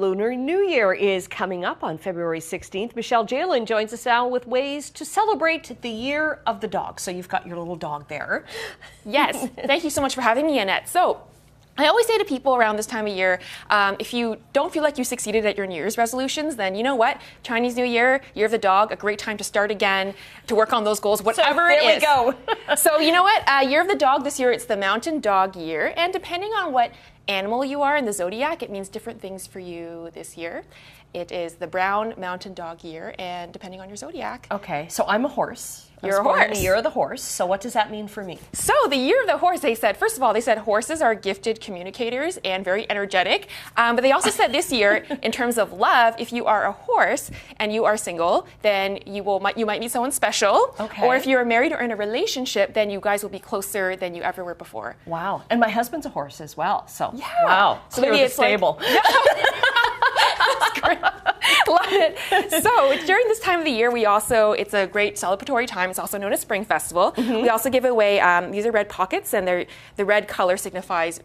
Lunar New Year is coming up on February 16th. Michelle Jalen joins us now with ways to celebrate the year of the dog. So you've got your little dog there. Yes, thank you so much for having me, Annette. So I always say to people around this time of year, if you don't feel like you succeeded at your New Year's resolutions, then you know what? Chinese New Year, Year of the Dog, a great time to start again, to work on those goals, whatever it is. There we go. So you know what? Year of the Dog this year, it's the Mountain Dog Year. And depending on what animal you are in the Zodiac, it means different things for you this year. It is the Brown Mountain Dog Year, and depending on your Zodiac. Okay, so I'm a horse. You're a horse. In the year of the horse. So what does that mean for me? So the year of the horse, they said, first of all, they said horses are gifted communicators and very energetic. But they also said this year, in terms of love, if you are a horse and you are single, then you might meet someone special. Okay. Or if you're married or in a relationship, then you guys will be closer than you ever were before. Wow. And my husband's a horse as well. So yeah. Wow. So maybe maybe it's stable. That's great. Love it. So during this time of the year, it's a great celebratory time. It's also known as Spring Festival. We also give away, these are red pockets, and the red color signifies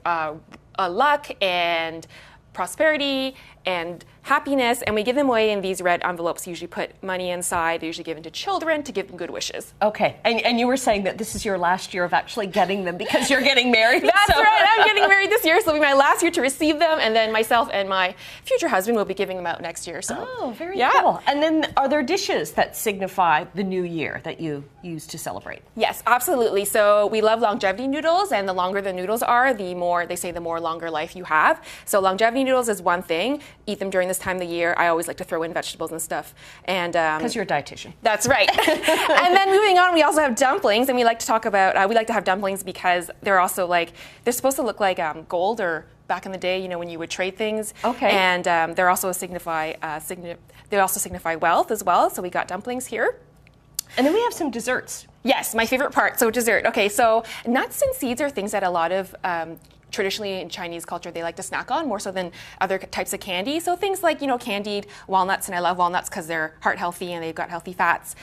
luck and prosperity and happiness, and we give them away in these red envelopes. We usually put money inside. They're usually given to children to give them good wishes. Okay, and you were saying that this is your last year of actually getting them because you're getting married. That's right, I'm getting married this year, so it'll be my last year to receive them, and then myself and my future husband will be giving them out next year. So. Oh, very cool. And then are there dishes that signify the new year that you use to celebrate? Yes, absolutely. So we love longevity noodles, and the longer the noodles are, the more longer life you have. So longevity noodles is one thing. Eat them during this time of the year. I always like to throw in vegetables and stuff. And because you're a dietitian. That's right. And then moving on, we also have dumplings, and we like to talk about. We like to have dumplings because they're also they're supposed to look like gold, or back in the day, when you would trade things. Okay. And they're also they also signify wealth as well. So we got dumplings here. And then we have some desserts. Yes, my favorite part. So dessert. Okay, so nuts and seeds are things that a lot of traditionally in Chinese culture they like to snack on more so than other types of candy. So things like candied walnuts, and I love walnuts because they're heart healthy and they've got healthy fats.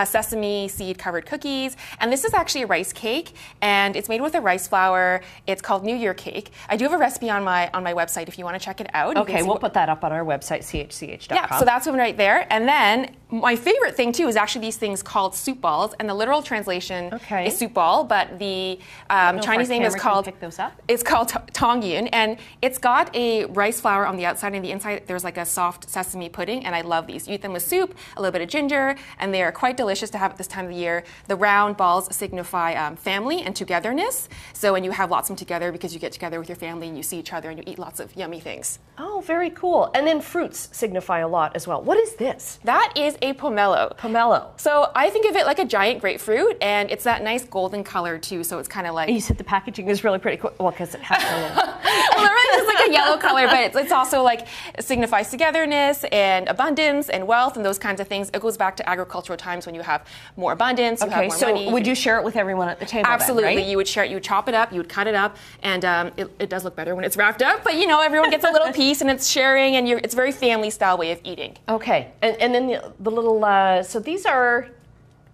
Sesame seed covered cookies, and this is actually a rice cake, and it's made with a rice flour. It's called New Year cake. I do have a recipe on my website if you want to check it out. Okay, we'll put that up on our website, chch.com. Yeah, so that's one right there. And then my favorite thing too is actually these things called soup balls, and the literal translation is soup ball, but the Chinese name is called. Pick those up. It's called Tongyun, and it's got a rice flour on the outside, and the inside there's like a soft sesame pudding, and I love these. You eat them with soup, a little bit of ginger, and they are quite delicious to have at this time of the year. The round balls signify family and togetherness, so when you have lots of them together because you get together with your family and you see each other and you eat lots of yummy things. Oh, very cool. And then fruits signify a lot as well. What is this? That is a pomelo. Pomelo. So I think of it like a giant grapefruit, and it's that nice golden color too, so it's kind of like... And you said the packaging is really pretty cool. Well, because it has it's like a yellow color, but it's also it signifies togetherness and abundance and wealth and those kinds of things. It goes back to agricultural times when you have more abundance, you have more money. So would you share it with everyone at the table? Absolutely. Then, right? You would share it, you would chop it up, you would cut it up, and it does look better when it's wrapped up, but everyone gets a little piece and it's sharing, and it's a very family style way of eating. Okay, and then the little, so these are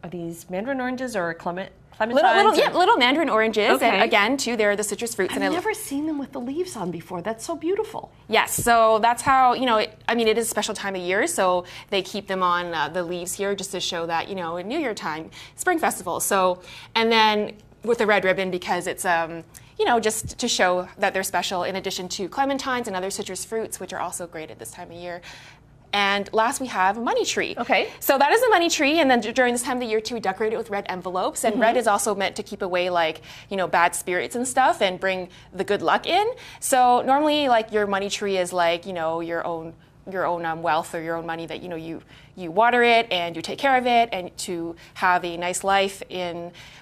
these mandarin oranges or clementines? Little mandarin oranges, okay. And again, too, they're the citrus fruits. I've never seen them with the leaves on before. That's so beautiful. Yes, so that's how, it is a special time of year, so they keep them on the leaves here just to show that, in New Year time, Spring Festival. So, and then with the red ribbon because it's, just to show that they're special in addition to clementines and other citrus fruits, which are also great at this time of year. And last we have a money tree. Okay. So that is a money tree, and then during this time of the year too, we decorate it with red envelopes. And red is also meant to keep away bad spirits and stuff and bring the good luck in. So normally your money tree is your own wealth or your own money that you water it and you take care of it and to have a nice life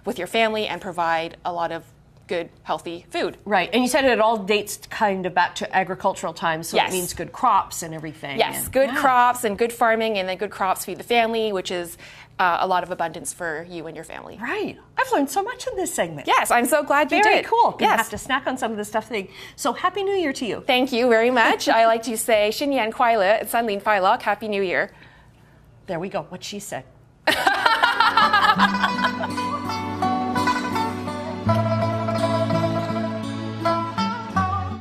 with your family and provide a lot of good, healthy food. Right, and you said it all dates kind of back to agricultural times, so yes. It means good crops and everything. Yes, good crops and good farming, and then good crops feed the family, which is a lot of abundance for you and your family. Right. I've learned so much in this segment. Yes, I'm so glad you did. Very cool. Yes. You have to snack on some of this stuff. So Happy New Year to you. Thank you very much. I like to say 新年快乐, Sunlin Failok, Happy New Year. There we go, what she said.